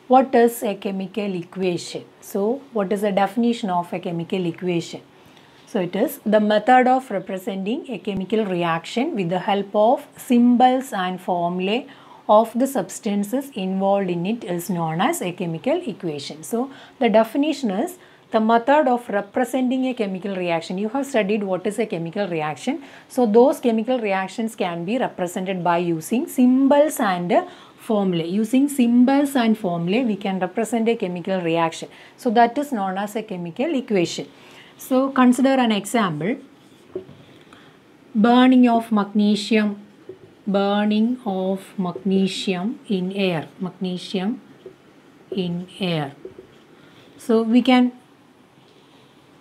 what is a chemical equation? So what is the definition of a chemical equation? So it is the method of representing a chemical reaction with the help of symbols and formulae of the substances involved in it is known as a chemical equation. So the definition is the method of representing a chemical reaction. You have studied what is a chemical reaction. So those chemical reactions can be represented by using symbols and formulae. Using symbols and formulae, we can represent a chemical reaction. So that is known as a chemical equation. So consider an example. Burning of magnesium in air. Magnesium in air. So we can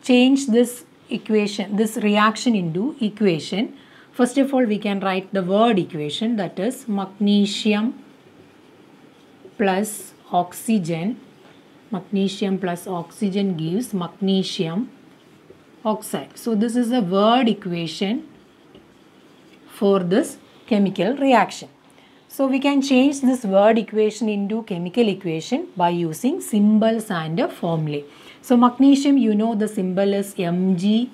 change this equation, this reaction into equation. First of all, we can write the word equation, that is magnesium plus oxygen. Magnesium plus oxygen gives magnesium oxide. So this is a word equation for this chemical reaction. So we can change this word equation into chemical equation by using symbols and formulae. So magnesium, you know the symbol is Mg,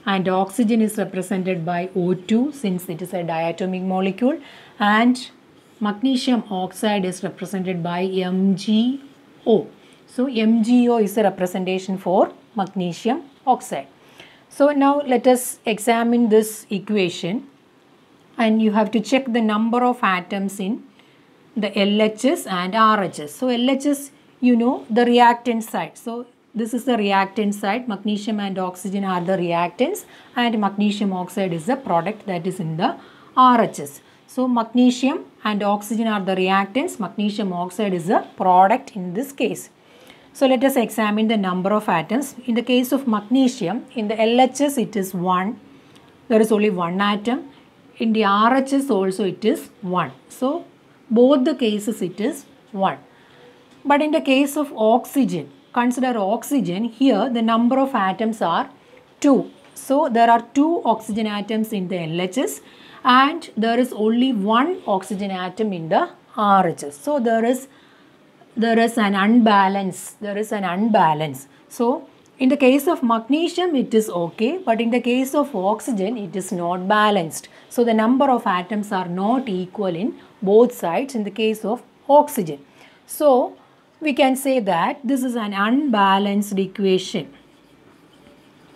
and oxygen is represented by O2 since it is a diatomic molecule, and magnesium oxide is represented by MgO. So MgO is a representation for magnesium oxide. So now let us examine this equation, and you have to check the number of atoms in the LHS and RHS. So LHS, you know the reactant side. So this is the reactant side. Magnesium and oxygen are the reactants, and magnesium oxide is the product that is in the RHS. So magnesium and oxygen are the reactants. Magnesium oxide is the product in this case. So let us examine the number of atoms. In the case of magnesium, in the LHS it is 1. There is only one atom. In the RHS also it is 1. So both the cases it is 1. But in the case of oxygen, consider oxygen, here the number of atoms are 2. So there are 2 oxygen atoms in the LHS, and there is only 1 oxygen atom in the RHS. So there is an unbalance. So in the case of magnesium it is okay, but in the case of oxygen it is not balanced. So the number of atoms are not equal in both sides in the case of oxygen. So we can say that this is an unbalanced equation.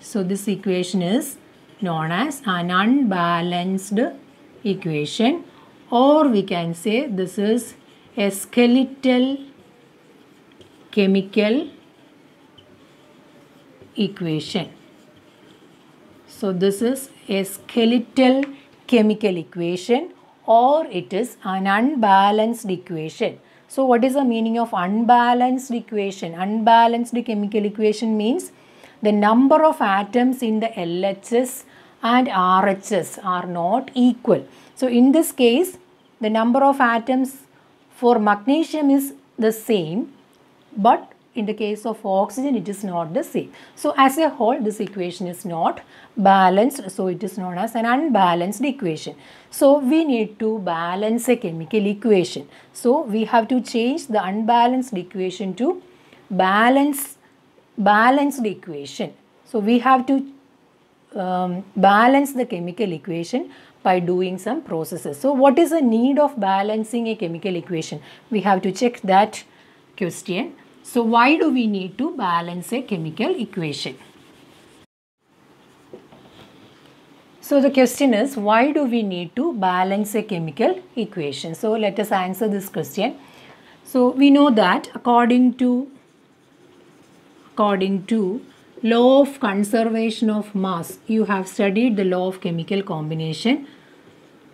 So this equation is known as an unbalanced equation, or we can say this is a skeletal chemical equation. So this is a skeletal chemical equation, or it is an unbalanced equation. So what is the meaning of unbalanced equation? Unbalanced chemical equation means the number of atoms in the LHS and RHS are not equal. So in this case, the number of atoms for magnesium is the same, but in the case of oxygen it is not the same. So as a whole this equation is not balanced, so it is known as an unbalanced equation. So we need to balance a chemical equation. So we have to change the unbalanced equation to balanced equation. So we have to balance the chemical equation by doing some processes. So what is the need of balancing a chemical equation? We have to check that question. So why do we need to balance a chemical equation? So the question is, why do we need to balance a chemical equation? So let us answer this question. So we know that according to law of conservation of mass, you have studied the law of chemical combination.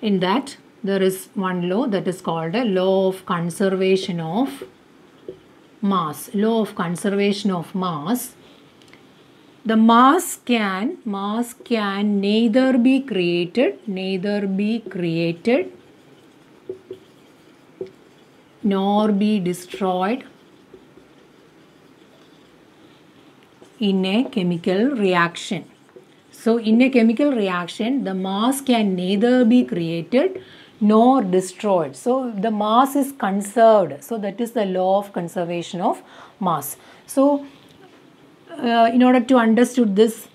In that there is one law that is called the law of conservation of mass. Law of conservation of mass. The mass can neither be created nor be destroyed in a chemical reaction. So in a chemical reaction, the mass can neither be created nor destroyed. So the mass is conserved. So that is the law of conservation of mass. So in order to understand this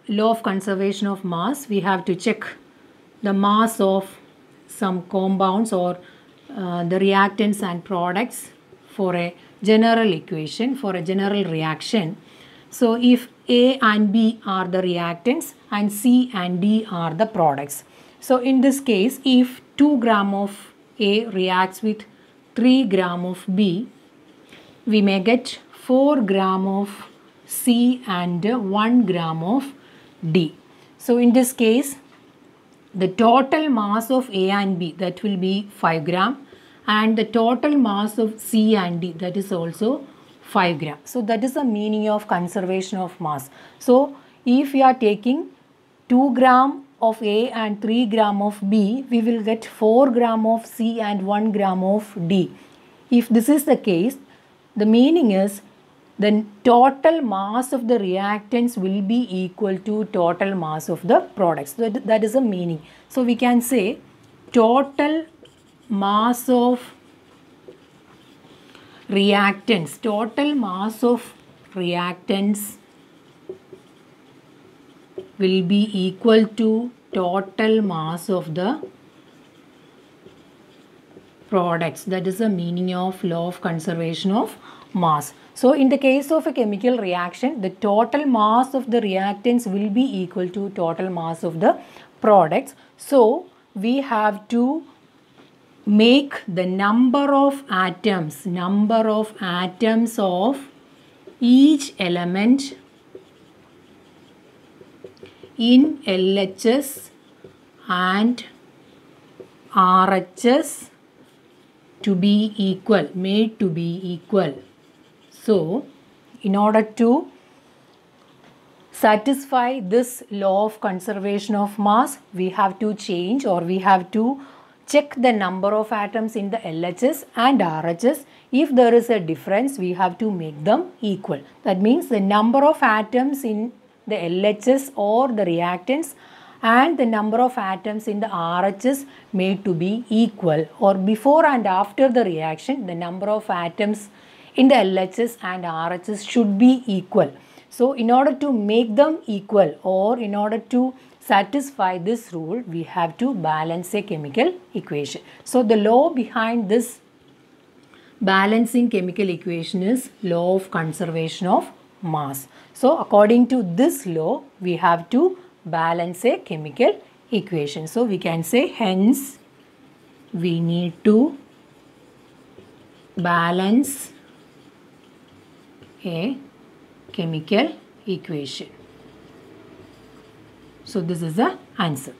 law of conservation of mass, we have to check the mass of some compounds or the reactants and products for a general equation, for a general reaction. So if A and B are the reactants and C and D are the products. So in this case, if 2 gram of A reacts with 3 gram of B, we may get 4 gram of C and 1 gram of D. So in this case, the total mass of A and B, that will be 5 gram, and the total mass of C and D, that is also 5 gram. So that is the meaning of conservation of mass. So if we are taking 2 gram of A and 3 gram of B, we will get 4 gram of C and 1 gram of D. If this is the case, the meaning is the total mass of the reactants will be equal to total mass of the products. So that is the meaning. So we can say total mass of reactants, will be equal to total mass of the products. That is the meaning of law of conservation of mass. So in the case of a chemical reaction, the total mass of the reactants will be equal to total mass of the products. So we have to make the number of atoms of each element in LHS and RHS to be equal, made to be equal. So in order to satisfy this law of conservation of mass, we have to change, or we have to check the number of atoms in the LHS and RHS. If there is a difference, we have to make them equal. That means the number of atoms in the LHS or the reactants and the number of atoms in the RHS made to be equal, or before and after the reaction, the number of atoms in the LHS and RHS should be equal. So in order to make them equal, or in order to satisfy this rule, we have to balance a chemical equation. So the law behind this balancing chemical equation is law of conservation of mass. So according to this law, we have to balance a chemical equation. So we can say, hence we need to balance a chemical equation. So this is the answer.